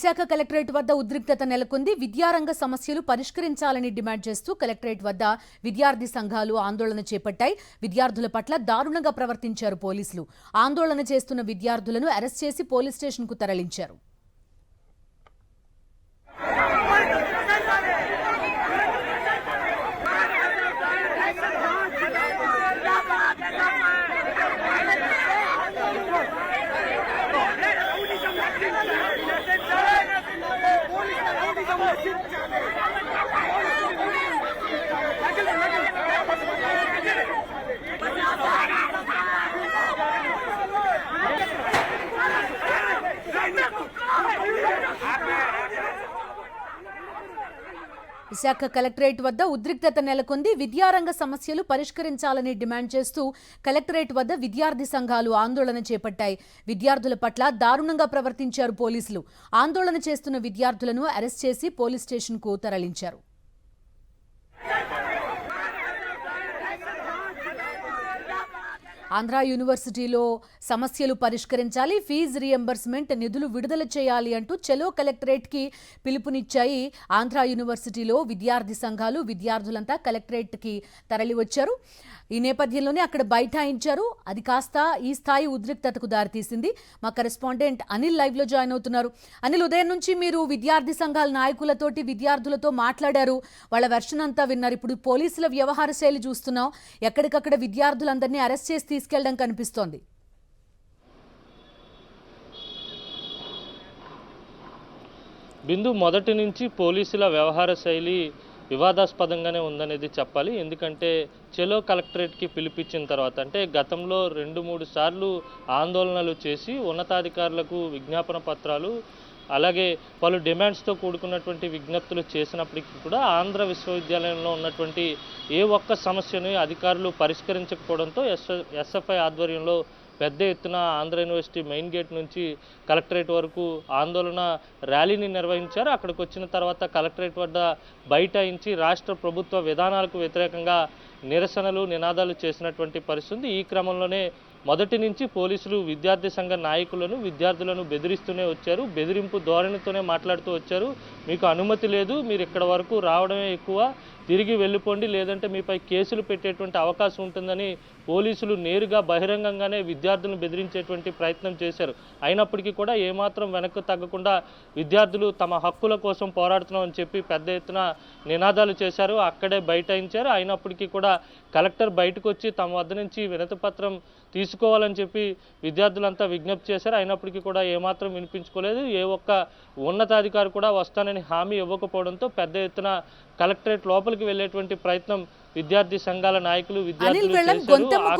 Visakha collectorate వద్ద ఉద్రిక్తత నెలకొంది. విద్యారంగ సమస్యలు పరిష్కరించాలని డిమాండ్ చేస్తూ కలెక్టరేట్ వద్ద విద్యార్థి సంఘాలు ఆందోళన చేపట్టాయి. విద్యార్థుల పట్ల దారుణంగా ప్రవర్తించారు పోలీసులు. ఆందోళన చేస్తున్న విద్యార్థులను అరెస్ట్ చేసి పోలీస్ స్టేషన్కు తరలించారు. విశాఖ కలెక్టరేట్ వద్ద ఉద్రిక్తత నెలకొంది. విద్యారంగ సమస్యలు పరిష్కరించాలని డిమాండ్ చేస్తూ కలెక్టరేట్ వద్ద విద్యార్థి సంఘాలు ఆందోళన చేపట్టాయి. విద్యార్థుల పట్ల దారుణంగా ప్రవర్తించారు పోలీసులు. ఆందోళన చేస్తున్న విద్యార్థులను అరెస్ట్ చేసి పోలీస్ స్టేషన్కు తరలించారు. ఆంధ్ర యూనివర్సిటీలో సమస్యలు పరిష్కరించాలి, ఫీజు రీఎంబర్స్మెంట్ నిధులు విడుదల చేయాలి అంటూ చలో కలెక్టరేట్కి పిలుపునిచ్చాయి. ఆంధ్ర యూనివర్సిటీలో విద్యార్థి సంఘాలు విద్యార్థులంతా కలెక్టరేట్కి తరలివచ్చారు. ఈ నేపథ్యంలోనే అక్కడ బైఠాయించారు. అది కాస్త ఈ స్థాయి ఉద్రిక్తతకు దారితీసింది. మా కరెస్పాండెంట్ అనిల్ లైవ్లో జాయిన్ అవుతున్నారు. అనిల్, ఉదయం నుంచి మీరు విద్యార్థి సంఘాల నాయకులతోటి విద్యార్థులతో మాట్లాడారు, వాళ్ళ వెర్షన్ అంతా విన్నారు. ఇప్పుడు పోలీసుల వ్యవహార శైలి చూస్తున్నాం. ఎక్కడికక్కడ విద్యార్థులందరినీ అరెస్ట్ చేసి తీసుకెళ్లడం కనిపిస్తోంది. బిందు, మొదటి నుంచి పోలీసుల వ్యవహార శైలి వివాదాస్పదంగానే ఉందనేది చెప్పాలి. ఎందుకంటే చెలో కలెక్టరేట్కి పిలిపించిన తర్వాత, అంటే గతంలో 2-3 సార్లు ఆందోళనలు చేసి ఉన్నతాధికారులకు విజ్ఞాపన పత్రాలు అలాగే పలు డిమాండ్స్తో కూడుకున్నటువంటి విజ్ఞప్తులు చేసినప్పటికీ కూడా ఆంధ్ర విశ్వవిద్యాలయంలో ఉన్నటువంటి ఏ ఒక్క సమస్యను అధికారులు పరిష్కరించకపోవడంతో ఎస్ఎఫ్ఐ ఆధ్వర్యంలో పెద్ద ఎత్తున ఆంధ్ర యూనివర్సిటీ మెయిన్ గేట్ నుంచి కలెక్టరేట్ వరకు ఆందోళన ర్యాలీని నిర్వహించారు. అక్కడికి వచ్చిన తర్వాత కలెక్టరేట్ వద్ద బైఠాయించి రాష్ట్ర ప్రభుత్వ విధానాలకు వ్యతిరేకంగా నిరసనలు నినాదాలు చేసినటువంటి పరిస్థితి. ఈ క్రమంలోనే మొదటి నుంచి పోలీసులు విద్యార్థి సంఘ నాయకులను విద్యార్థులను బెదిరిస్తూనే వచ్చారు. బెదిరింపు ధోరణితోనే మాట్లాడుతూ వచ్చారు. మీకు అనుమతి లేదు, మీరు ఇక్కడ వరకు రావడమే ఎక్కువ, తిరిగి వెళ్ళిపోండి, లేదంటే మీపై కేసులు పెట్టేటువంటి అవకాశం ఉంటుందని పోలీసులు నేరుగా బహిరంగంగానే విద్యార్థులను బెదిరించేటువంటి ప్రయత్నం చేశారు. అయినప్పటికీ కూడా ఏమాత్రం వెనక్కు తగ్గకుండా విద్యార్థులు తమ హక్కుల కోసం పోరాడుతున్నామని చెప్పి పెద్ద ఎత్తున నినాదాలు చేశారు. అక్కడే బైఠాయించారు. అయినప్పటికీ కూడా కలెక్టర్ బయటకు వచ్చి తమ వద్ద నుంచి వినతి పత్రం తీసుకోవాలని చెప్పి విద్యార్థులంతా విజ్ఞప్తి చేశారు. అయినప్పటికీ కూడా ఏమాత్రం వినిపించుకోలేదు. ఏ ఒక్క ఉన్నతాధికారి కూడా వస్తానని హామీ ఇవ్వకపోవడంతో పెద్ద ఎత్తున కలెక్టరేట్ లోపలికి వెళ్లేటువంటి ప్రయత్నం విద్యార్థి సంఘాల నాయకులు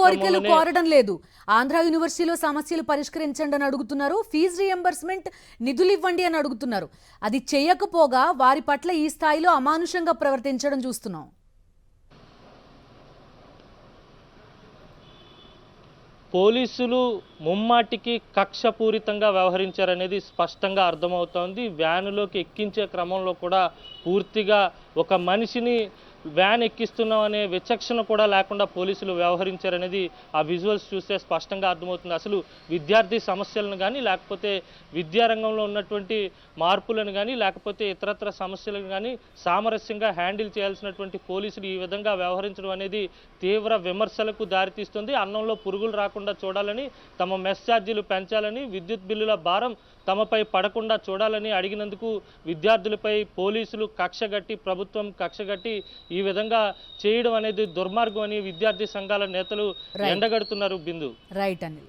కోరికలు కోరడం లేదు. ఆంధ్ర యూనివర్సిటీలో సమస్యలు పరిష్కరించండి అని అడుగుతున్నారు, ఫీజు రీఎంబర్స్మెంట్ నిధులు ఇవ్వండి అని అడుగుతున్నారు. అది చేయకపోగా వారి పట్ల ఈ స్థాయిలో అమానుషంగా ప్రవర్తించడం చూస్తున్నాం. పోలీసులు ముమ్మాటికి కక్షపూరితంగా వ్యవహరించారనేది స్పష్టంగా అర్థమవుతోంది. వ్యానులోకి ఎక్కించే క్రమంలో కూడా పూర్తిగా ఒక మనిషిని వ్యాన్ ఎక్కిస్తున్నాం అనే విచక్షణ కూడా లేకుండా పోలీసులు వ్యవహరించారనేది ఆ విజువల్స్ చూస్తే స్పష్టంగా అర్థమవుతుంది. అసలు విద్యార్థి సమస్యలను కానీ, లేకపోతే విద్యారంగంలో ఉన్నటువంటి మార్పులను కానీ, లేకపోతే ఇతరత్ర సమస్యలను కానీ సామరస్యంగా హ్యాండిల్ చేయాల్సినటువంటి పోలీసులు ఈ విధంగా వ్యవహరించడం అనేది తీవ్ర విమర్శలకు దారితీస్తుంది. అన్నంలో పురుగులు రాకుండా చూడాలని, తమ మెస్ ఛార్జీలు పెంచాలని, విద్యుత్ బిల్లుల భారం తమపై పడకుండా చూడాలని అడిగినందుకు విద్యార్థులపై పోలీసులు కక్షగట్టి, ప్రభుత్వం కక్షగట్టి ఈ విధంగా చేయడం అనేది దుర్మార్గం అని విద్యార్థి సంఘాల నేతలు ఎండగడుతున్నారు. బిందు, రైట్ అండి.